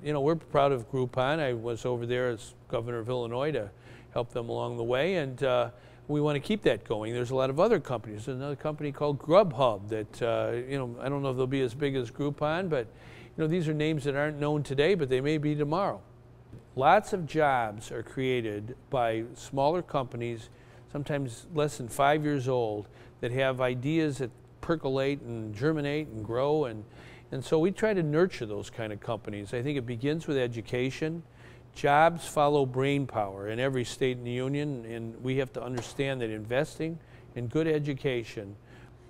you know, we're proud of Groupon. I was over there as governor of Illinois to help them along the way, and we want to keep that going. There's a lot of other companies. There's another company called Grubhub that, you know, I don't know if they'll be as big as Groupon, but, you know, these are names that aren't known today, but they may be tomorrow. Lots of jobs are created by smaller companies, sometimes less than 5 years old, that have ideas that percolate and germinate and grow, and so we try to nurture those kind of companies. I think it begins with education. Jobs follow brain power in every state in the union, and we have to understand that investing in good education.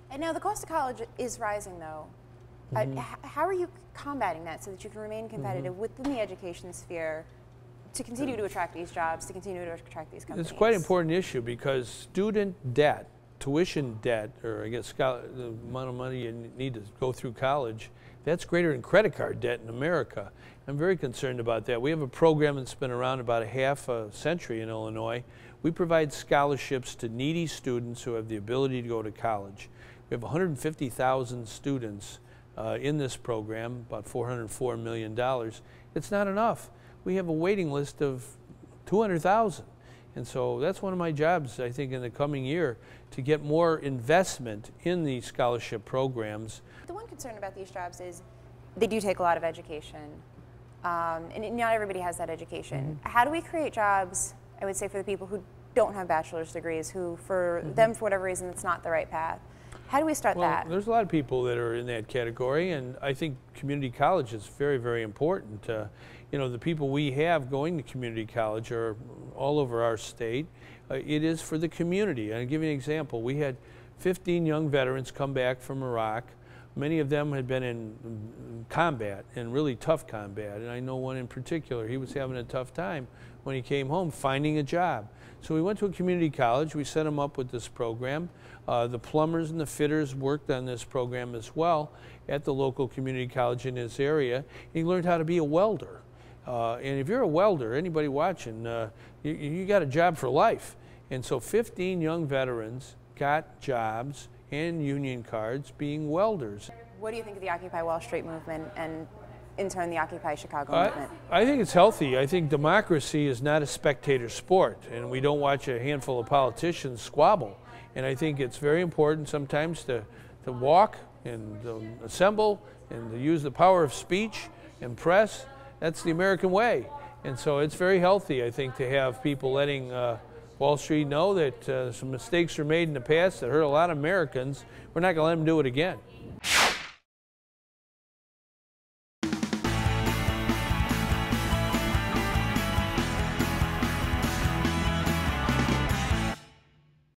And now the cost of college is rising, though. How are you combating that so that you can remain competitive within the education sphere to continue to attract these jobs, to continue to attract these companies? It's quite an important issue because student debt, tuition debt, or I guess the amount of money you need to go through college, that's greater than credit card debt in America. I'm very concerned about that. We have a program that's been around about a half a century in Illinois. We provide scholarships to needy students who have the ability to go to college. We have 150,000 students in this program, about $404 million. It's not enough. We have a waiting list of 200,000. And so that's one of my jobs, I think, in the coming year, to get more investment in the scholarship programs. The one concern about these jobs is they do take a lot of education, and not everybody has that education. How do we create jobs, I would say, for the people who don't have bachelor's degrees, who for them, for whatever reason, it's not the right path? How do we start that? There's a lot of people that are in that category, and I think community college is very, very important. You know, the people we have going to community college are all over our state. It is for the community. I'll give you an example. We had 15 young veterans come back from Iraq. Many of them had been in combat, and really tough combat, and I know one in particular. He was having a tough time when he came home finding a job. So we went to a community college. We set him up with this program. The plumbers and the fitters worked on this program as well at the local community college in his area. He learned how to be a welder. And if you're a welder, anybody watching, you got a job for life. And so 15 young veterans got jobs and union cards being welders. What do you think of the Occupy Wall Street movement and, in turn, the Occupy Chicago movement? I think it's healthy. I think democracy is not a spectator sport, and we don't watch a handful of politicians squabble. And I think it's very important sometimes to walk and assemble and to use the power of speech and press. That's the American way. And so it's very healthy, I think, to have people letting Wall Street know that some mistakes were made in the past that hurt a lot of Americans. We're not going to let them do it again.